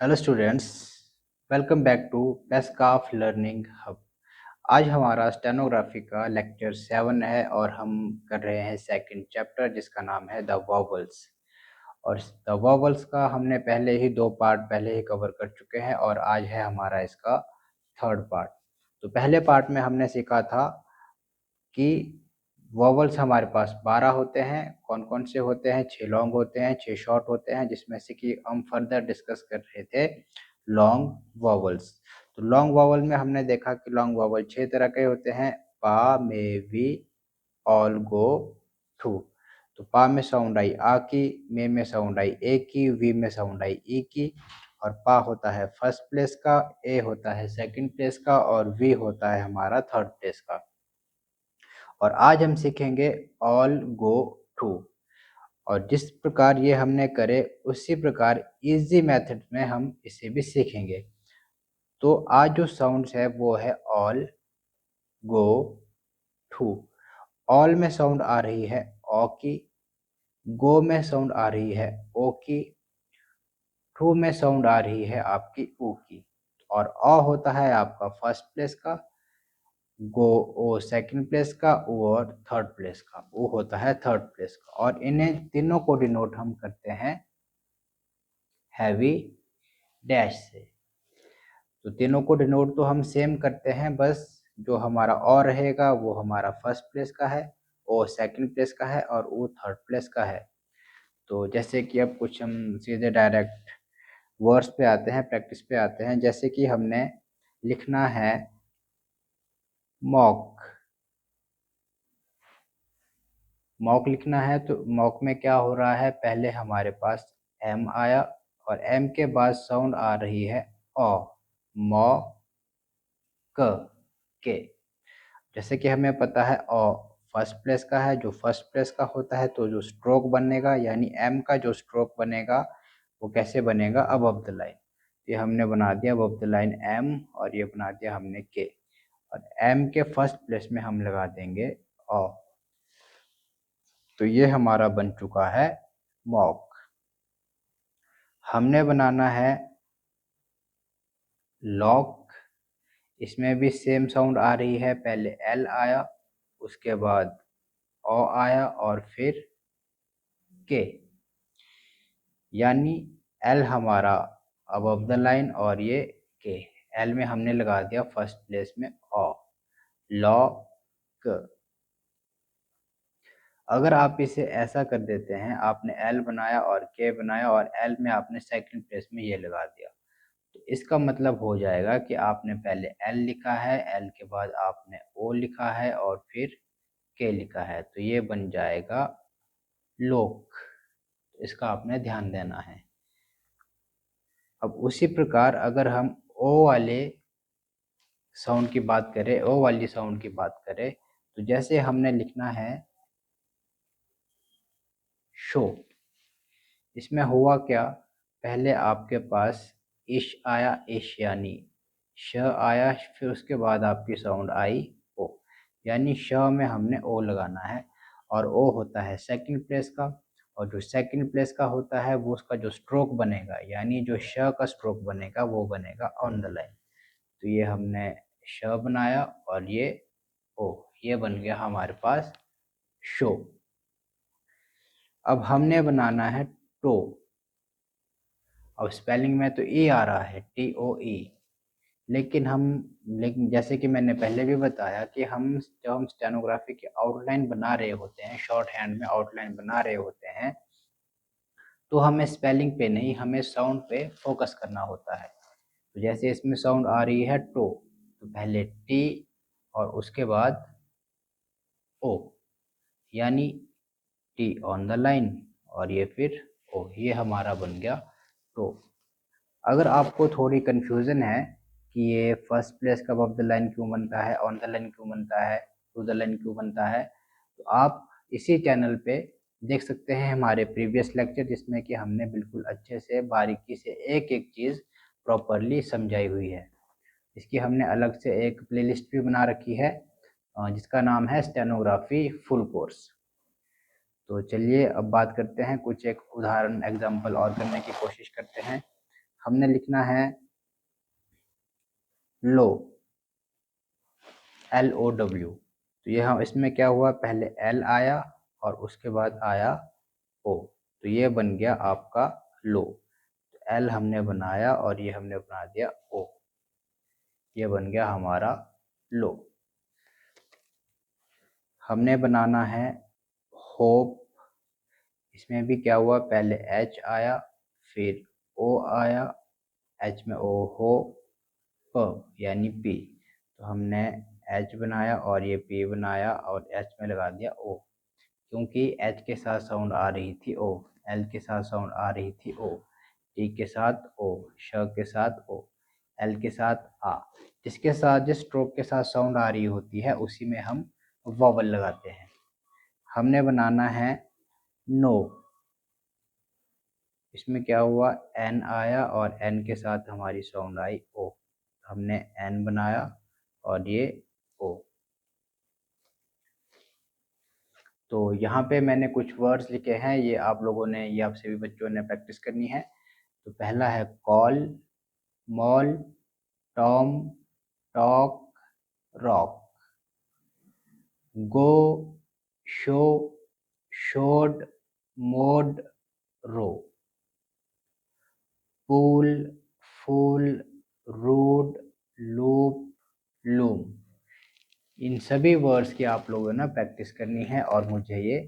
Hello students, welcome back to पेस्काफ learning hub. आज हमारा स्टेनोग्राफी का लेक्चर 7 है और हम कर रहे हैं सेकंड चैप्टर जिसका नाम है द वॉवल्स। और द वॉवल्स का हमने पहले ही 2 पार्ट पहले ही कवर कर चुके हैं और आज है हमारा इसका थर्ड पार्ट। तो पहले पार्ट में हमने सीखा था कि वॉवल्स हमारे पास 12 होते हैं। कौन कौन से होते हैं? 6 लॉन्ग होते हैं, 6 शॉर्ट होते हैं, जिसमें से कि हम फर्दर डिस्कस कर रहे थे लॉन्ग वॉवल्स। तो लॉन्ग वॉवल में हमने देखा कि लॉन्ग वॉवल 6 तरह के होते हैं: पा, मे, वी, ऑल, गो, ठू। तो पा में साउंड आई आ की, मे में साउंड आई ए की, वी में साउंड आई ई की। और पा होता है फर्स्ट प्लेस का, ए होता है सेकंड प्लेस का और वी होता है हमारा थर्ड प्लेस का। और आज हम सीखेंगे ऑल, गो, टू। और जिस प्रकार ये हमने करे उसी प्रकार इजी मेथड में हम इसे भी सीखेंगे। तो आज जो साउंड्स है वो है ऑल, गो, टू। ऑल में साउंड आ रही है ओ की, गो में साउंड आ रही है ओ की, टू में साउंड आ रही है आपकी ऊ की। और अ होता है आपका फर्स्ट प्लेस का, गो ओ सेकंड प्लेस का, ओ और थर्ड प्लेस का, ओ होता है थर्ड प्लेस का। और इन्हें तीनों को डिनोट हम करते हैं हैवी डैश से। तो तीनों को डिनोट तो हम सेम करते हैं, बस जो हमारा ओ रहेगा वो हमारा फर्स्ट प्लेस का है, ओ सेकंड प्लेस का है और ओ थर्ड प्लेस का है। तो जैसे कि अब कुछ हम सीधे डायरेक्ट वर्ड्स पे आते हैं, प्रैक्टिस पे आते हैं। जैसे कि हमने लिखना है मॉक। मॉक लिखना है तो मॉक में क्या हो रहा है, पहले हमारे पास एम आया और एम के बाद साउंड आ रही है ओ, मॉ, क, के। जैसे कि हमें पता है ओ फर्स्ट प्लेस का है, जो फर्स्ट प्लेस का होता है तो जो स्ट्रोक बनेगा यानी एम का जो स्ट्रोक बनेगा वो कैसे बनेगा, अबव द लाइन। ये हमने बना दिया अबव द लाइन एम और ये बना दिया हमने के। और एम के फर्स्ट प्लेस में हम लगा देंगे ओ। तो ये हमारा बन चुका है मॉक। हमने बनाना है लॉक। इसमें भी सेम साउंड आ रही है, पहले एल आया, उसके बाद ओ आया और फिर के। यानी एल हमारा अबव द लाइन और ये के। एल में हमने लगा दिया फर्स्ट प्लेस में ओ, लॉक। अगर आप इसे ऐसा कर देते हैं, आपने एल बनाया और के बनाया और एल में आपने सेकंड प्लेस में ये लगा दिया, तो इसका मतलब हो जाएगा कि आपने पहले एल लिखा है, एल के बाद आपने ओ लिखा है और फिर के लिखा है, तो ये बन जाएगा लोक। इसका आपने ध्यान देना है। अब उसी प्रकार अगर हम ओ वाले साउंड की बात करें, ओ वाली साउंड की बात करें, तो जैसे हमने लिखना है शो। इसमें हुआ क्या, पहले आपके पास इश आया, इश यानी श आया, फिर उसके बाद आपकी साउंड आई ओ, यानी श में हमने ओ लगाना है। और ओ होता है सेकंड प्लेस का, और जो सेकंड प्लेस का होता है वो उसका जो स्ट्रोक बनेगा यानी जो श का स्ट्रोक बनेगा वो बनेगा ऑन द लाइन। तो ये हमने श बनाया और ये ओ, ये बन गया हमारे पास शो। अब हमने बनाना है टो। अब स्पेलिंग में तो ई आ रहा है, टी ओ ई, लेकिन जैसे कि मैंने पहले भी बताया कि जब हम स्टेनोग्राफी की आउटलाइन बना रहे होते हैं, शॉर्ट हैंड में आउटलाइन बना रहे होते हैं, तो हमें स्पेलिंग पे नहीं, हमें साउंड पे फोकस करना होता है। तो जैसे इसमें साउंड आ रही है टो, तो पहले टी और उसके बाद ओ, यानी टी ऑन द लाइन और ये फिर ओ, ये हमारा बन गया टो। अगर आपको थोड़ी कन्फ्यूज़न है कि ये फर्स्ट प्लेस का अबव द लाइन क्यों बनता है, ऑन द लाइन क्यों बनता है, टू द लाइन क्यों बनता है, तो आप इसी चैनल पे देख सकते हैं हमारे प्रीवियस लेक्चर, जिसमें कि हमने बिल्कुल अच्छे से बारीकी से एक एक चीज़ प्रॉपरली समझाई हुई है। इसकी हमने अलग से एक प्लेलिस्ट भी बना रखी है जिसका नाम है स्टेनोग्राफी फुल कोर्स। तो चलिए अब बात करते हैं, कुछ एक उदाहरण एग्जाम्पल और करने की कोशिश करते हैं। हमने लिखना है लो, LOW। तो ये हम इसमें क्या हुआ, पहले L आया और उसके बाद आया O, तो ये बन गया आपका लो। L हमने बनाया और ये हमने बना दिया O, ये बन गया हमारा लो। हमने बनाना है होप, इसमें भी क्या हुआ, पहले H आया फिर O आया, H में O हो प यानी P, तो हमने H बनाया और ये P बनाया और H में लगा दिया O, क्योंकि H के साथ साउंड आ रही थी O, L के साथ साउंड आ रही थी O, T के साथ O, श के साथ O, L के साथ आ, जिसके साथ जिस स्ट्रोक के साथ साउंड आ रही होती है उसी में हम वॉवल लगाते हैं। हमने बनाना है नो, इसमें क्या हुआ, N आया और N के साथ हमारी साउंड आई O, हमने N बनाया और ये O। तो यहाँ पे मैंने कुछ वर्ड्स लिखे हैं, ये आप लोगों ने, ये आप सभी बच्चों ने प्रैक्टिस करनी है। तो पहला है call, mall, Tom, talk, rock, go, show, showed, mode, row, pool, fool, rude, loop, loom. इन सभी वर्ड्स की आप लोगों ने प्रैक्टिस करनी है और मुझे ये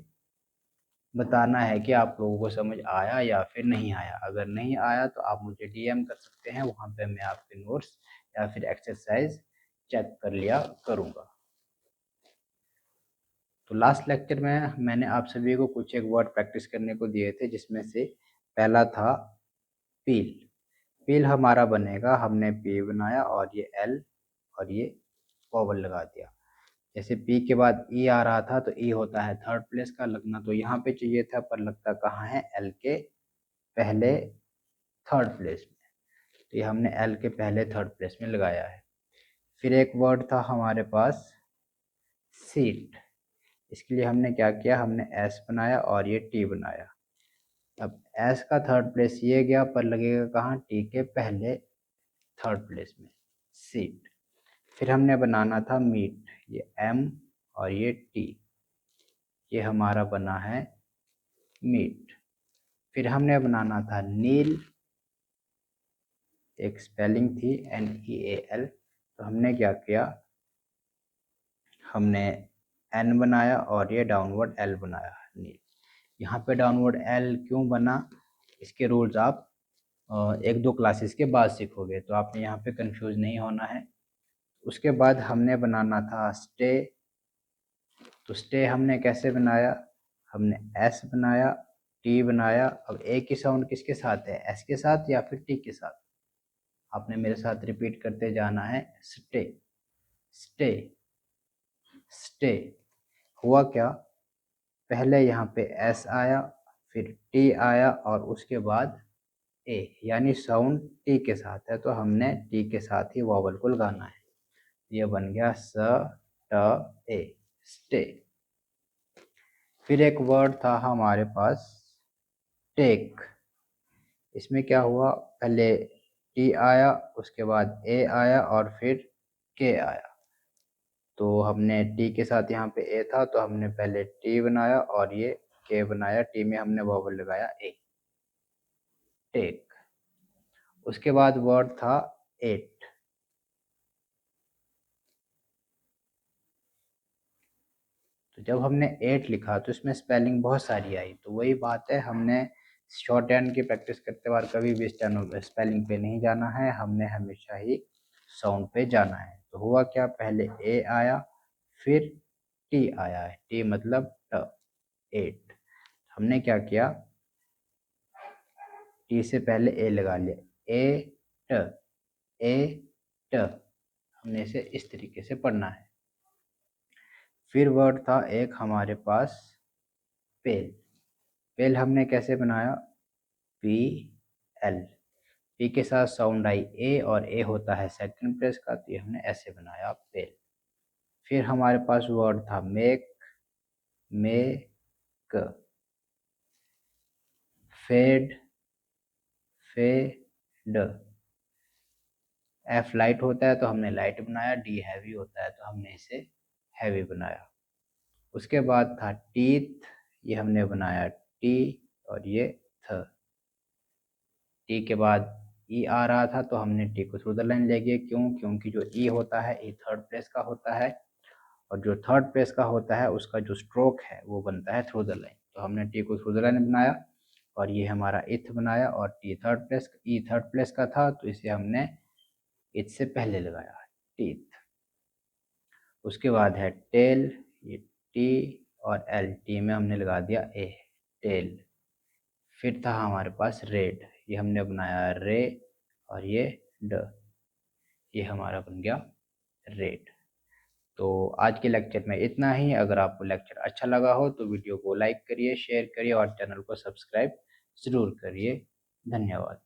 बताना है कि आप लोगों को समझ आया या फिर नहीं आया। अगर नहीं आया तो आप मुझे DM कर सकते हैं, वहाँ पे मैं आपके नोट्स या फिर एक्सरसाइज चेक कर लिया करूँगा। तो लास्ट लेक्चर में मैंने आप सभी को कुछ एक वर्ड प्रैक्टिस करने को दिए थे, जिसमें से पहला था पील। पील हमारा बनेगा, हमने P बनाया और ये L और ये वॉवल लगा दिया। जैसे P के बाद E आ रहा था तो E होता है थर्ड प्लेस का, लगना तो यहाँ पे चाहिए था पर लगता कहाँ है, L के पहले थर्ड प्लेस में, तो ये हमने L के पहले थर्ड प्लेस में लगाया है। फिर एक वर्ड था हमारे पास सीट, इसके लिए हमने क्या किया, हमने S बनाया और ये T बनाया। अब S का थर्ड प्लेस ये गया पर लगेगा कहाँ, T के पहले थर्ड प्लेस में, सीट। फिर हमने बनाना था मीट, ये M और ये T, ये हमारा बना है मीट। फिर हमने बनाना था नील, एक स्पेलिंग थी NEAL, तो हमने क्या किया, हमने N बनाया और ये डाउनवर्ड L बनाया नील। यहाँ पे डाउनवर्ड L क्यों बना, इसके रूल्स आप एक दो क्लासेस के बाद सीखोगे, तो आपने यहाँ पे कंफ्यूज नहीं होना है। उसके बाद हमने बनाना था स्टे, तो स्टे हमने कैसे बनाया, हमने S बनाया, T बनाया। अब A की साउंड किसके साथ है, S के साथ या फिर T के साथ, आपने मेरे साथ रिपीट करते जाना है, स्टे, स्टे, स्टे। हुआ क्या, पहले यहाँ पे S आया फिर T आया और उसके बाद A, यानी साउंड T के साथ है तो हमने T के साथ ही वॉवल को लगाना है। ये बन गया स ट ए, स्टे। फिर एक वर्ड था हमारे पास टेक, इसमें क्या हुआ, पहले T आया उसके बाद A आया और फिर K आया, तो हमने T के साथ यहाँ पे A था तो हमने पहले T बनाया और ये K बनाया, T में हमने वॉवल लगाया A, टेक। उसके बाद वर्ड था एट, तो जब हमने 8 लिखा तो इसमें स्पेलिंग बहुत सारी आई, तो वही बात है, हमने शॉर्ट हैंड की प्रैक्टिस करते बार कभी भी स्पेलिंग पे नहीं जाना है, हमने हमेशा ही साउंड पे जाना है। तो हुआ क्या, पहले ए आया फिर टी आया है, टी मतलब ट, एट। हमने क्या किया, टी से पहले ए लगा लिया, ए ट, ए ट, हमने इसे इस तरीके से पढ़ना है। फिर वर्ड था एक हमारे पास पेल, पेल हमने कैसे बनाया, पी एल, पी के साथ साउंड आई ए और ए होता है सेकंड प्लेस का, तो ये हमने ऐसे बनाया पेल। फिर हमारे पास वर्ड था मेक, मेक, फेड, फे, ड। एफ लाइट होता है तो हमने लाइट बनाया, डी हैवी होता है तो हमने इसे हैवी बनाया। उसके बाद था टीथ, ये हमने बनाया टी और ये थ। टी के बाद ई आ रहा था तो हमने टी को थ्रू द लाइन ले गए, क्यों? क्योंकि जो ई होता है ई थर्ड प्लेस का होता है और जो थर्ड प्लेस का होता है उसका जो स्ट्रोक है वो बनता है थ्रू द लाइन। तो हमने टी को थ्रू द लाइन बनाया और ये हमारा इथ बनाया और टी थर्ड प्लेस ई थर्ड प्लेस का था तो इसे हमने इथ से पहले लगाया टीथ। उसके बाद है टेल, ये टी और एल, टी में हमने लगा दिया ए, टेल। फिर था हमारे पास रेड, ये हमने बनाया रे और ये ड, ये हमारा बन गया रेड। तो आज के लेक्चर में इतना ही। अगर आपको लेक्चर अच्छा लगा हो तो वीडियो को लाइक करिए, शेयर करिए और चैनल को सब्सक्राइब ज़रूर करिए। धन्यवाद।